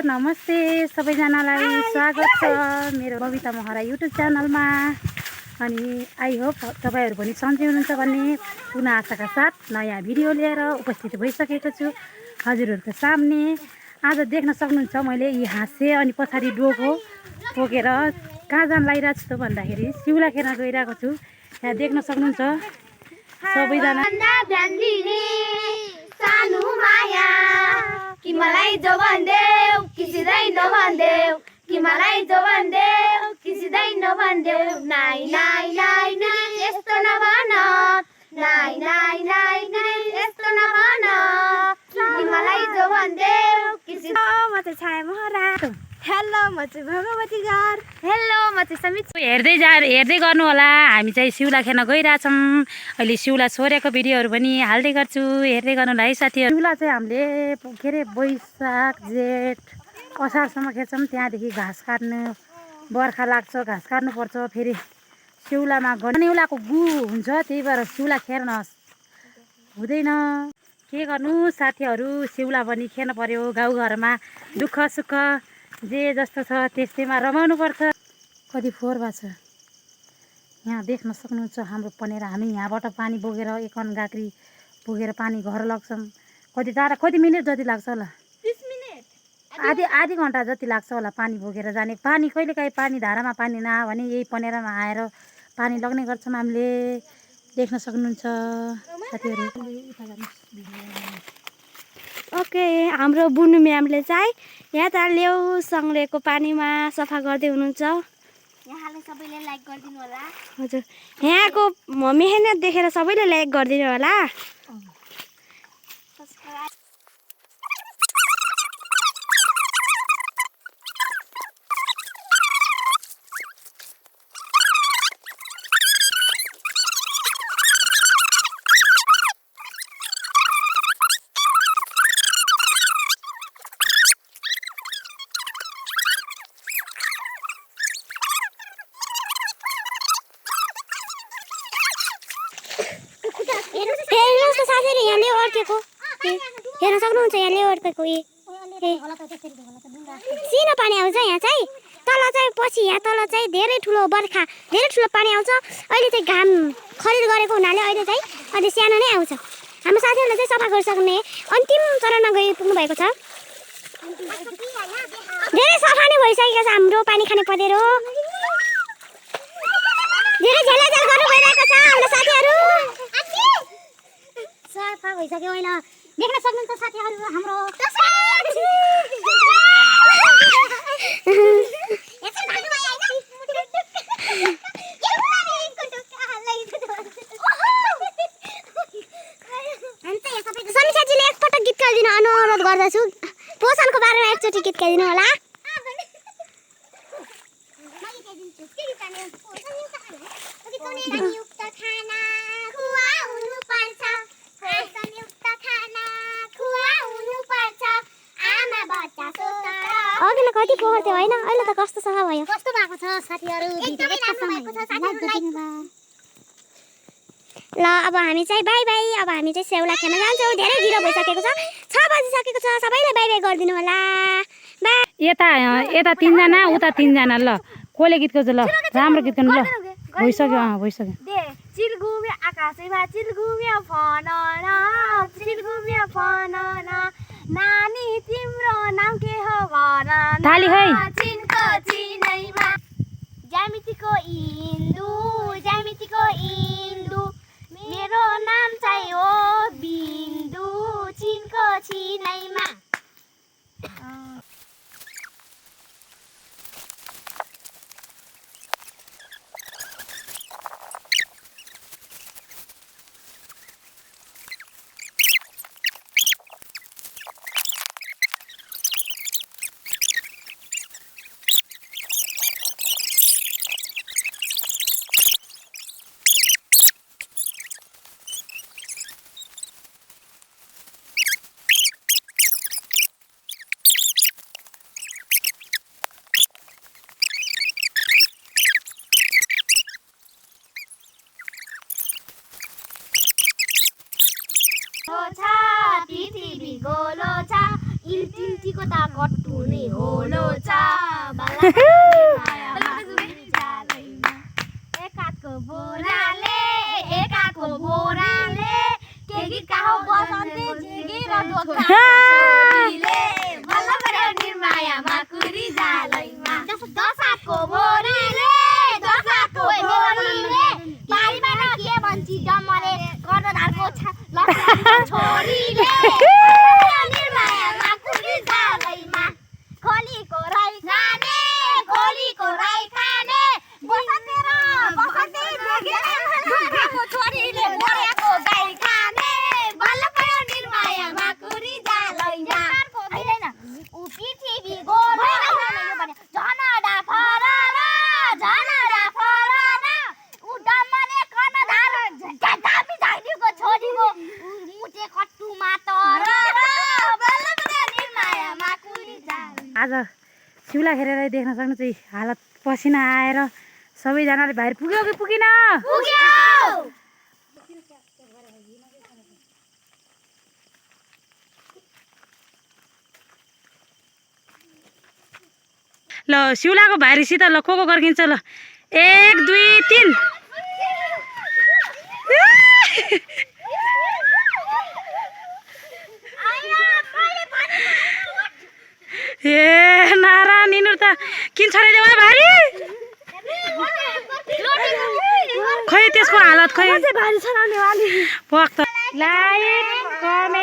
नमस्ते सबैजनालाई स्वागत छ मेरो बबिता महरा युट्युब च्यानलमा। अनि आई होप तपाईहरु पनि सन्चै हुनुहुन्छ भन्ने पुनः आशाका साथ नयाँ भिडियो लिएर उपस्थित भइसकेको छु हजुरहरुको सामने। आज देख्न सक्नुहुन्छ मैले यी हाँसे अनि पछाडी डोको बोकेर कहाँ जान लागिरहेको छु त भन्दाखेरि सिउला खेर्न गइरहेको छु। यहाँ देख्न सक्नुहुन्छ सबैजना सानो माया कि मलाई जो भन्देऊ किसिदै नभन्देऊ कि मलाई जो भन्देऊ किसिदै नभन्देऊ नाइ नाइ नाइ नाइ यस्तो नभन नाइ नाइ नाइ नाइ यस्तो नभन कि मलाई जो भन्देऊ किसिदै। म चाहिँ छाया महरा। हेलो म चाहिँ भगवती घर। हेलो म चाहिँ समित। हेर्दै गर्नु होला। हामी चाहिँ सिउला खेर्न गइरहेछौँ। अहिले सिउला छोरेको भिडियोहरू पनि हाल्दै गर्छु, हेर्दै गर्नु होला है साथीहरू। सिउला चाहिँ हामीले के अरे वैशाख जेठ असारसम्म खेर्छौँ। त्यहाँदेखि घाँस काट्नु बर्खा लाग्छ, घाँस काट्नुपर्छ। फेरि सिउलामा गनेउलाको गु हुन्छ, त्यही भएर सिउला खेर्न हुँदैन। के गर्नु साथीहरू, सिउला पनि खेर्न पर्यो। गाउँघरमा दुःख सुख जे जस्तो छ त्यस्तैमा रमाउनु पर्छ। कति फोहोर भएको छ यहाँ देख्न सक्नुहुन्छ हाम्रो पनेर। हामी यहाँबाट पानी बोकेर एकन गाग्री बोकेर पानी घर लग्छौँ। कति टाढा कति मिनट जति लाग्छ होला? 30 मिनेट आधी घन्टा जति लाग्छ होला पानी बोकेर जाने। पानी कहिलेकाहीँ पानी धारामा पानी नआयो भने यही पनेरामा आएर पानी लग्ने गर्छौँ हामीले। देख्न सक्नुहुन्छ साथीहरू। ओके, हाम्रो बुनु म्यामले चाहिँ यहाँ त ल्याउ सङ्ग्रेको पानीमा सफा गर्दै हुनुहुन्छ। यहाँले सबैले लाइक गरिदिनु होला। हजुर, यहाँको मेहनत देखेर सबैले लाइक गरिदिनु होला। हेर्नुहोस् त साथीहरू, यहाँले अड्केको हेर्न सक्नुहुन्छ। यहाँले अड्केको सिनो पानी आउँछ यहाँ चाहिँ। तल चाहिँ पछि यहाँ तल चाहिँ धेरै ठुलो बर्खा धेरै ठुलो पानी आउँछ। अहिले चाहिँ घाम खरिद गरेको हुनाले अहिले चाहिँ अलि सानो नै आउँछ। हाम्रो साथीहरूले चाहिँ सफा गरिसक्ने अन्तिम चरणमा गइपुग्नु भएको छ। धेरै सफा नै भइसकेको छ हाम्रो पानी खाने पँधेरो। धेरै झेलझेल गर्नु भइरहेको छ हाम्रो साथीहरू। सफा भइसक्यो होइन, देख्न सक्नुहुन्छ साथीहरू हाम्रो। समीक्षाजीले एकपटक गीत गाइदिन अनुरोध गर्दछु। पोषणको बारेमा एकचोटि गीत गाइदिनु होला। अघिल्लो कति पोखर थियो होइन, अहिले त कस्तो सफा भयो। कस्तो भएको छ साथीहरू, ल अब हामी चाहिँ बाई बाई। अब हामी चाहिँ सेउला खेल्न जान्छौँ। धेरै ढिलो भइसकेको छ, 6 बजिसकेको छ। सबैले बाई बाई गरिदिनु होला। बाई। यता 3 जना उता 3 जना। ल कसले गीत गाउँछ? ल राम्रो गीत गाउनु। ल भइसक्यो भइसक्यो। चिलगुमे आकाशैमा चिलगुमे फनन चिलगुमे फनन नानी तिम्रो नाम के हो भन ताली है। चिनको चिनैमा ज्यामितिको इन्दु ज्यामितिको इन्दु मेरो नाम चाहिँ हो बिन्दु चिनको चिनैमा। पृथ्वी गोलो छ इल्टिल्टी छोरीको त कट्टु नि होलो छ एकाको बोराले के गीत गाउ बसन्ती झिगेर ढोका छोरीले बल्ल पर्यो निर्मायामा कुरी जालैमा दशाको बोरीले बारीबाट के भन्छ डमरे कर्णधारको छोरीले निर्मायामा कुरी जालैमा खोलीको राई खाने बसन्ती झिगेरको छोरीले मर्याको गाई खाने बल्ल पर्यो निर्मायामा कुरी जालैमा हैन उ पृथ्वी गोल झनडा फरर उ डम्मले कर्णधार दामी झाइदिएको छोरीको मुटे कट्टुमा तर बल्ल पर्यो निर्मायामा कुरी जालैमा आज सिउला खेरेर देख्न सक्नुहुन्छ यी हालत पसिना आएर सबैजनाले बाहिर पुग्यो कि पुगिन ल सिउलाको भाइरसित ल को गर्किन्छ ल 1 2 3 ए नारा निनु त किन छरे देऊ भारी खै त्यसको हालत खै भारी छराउने वाली पक्क लाइक कमेन्ट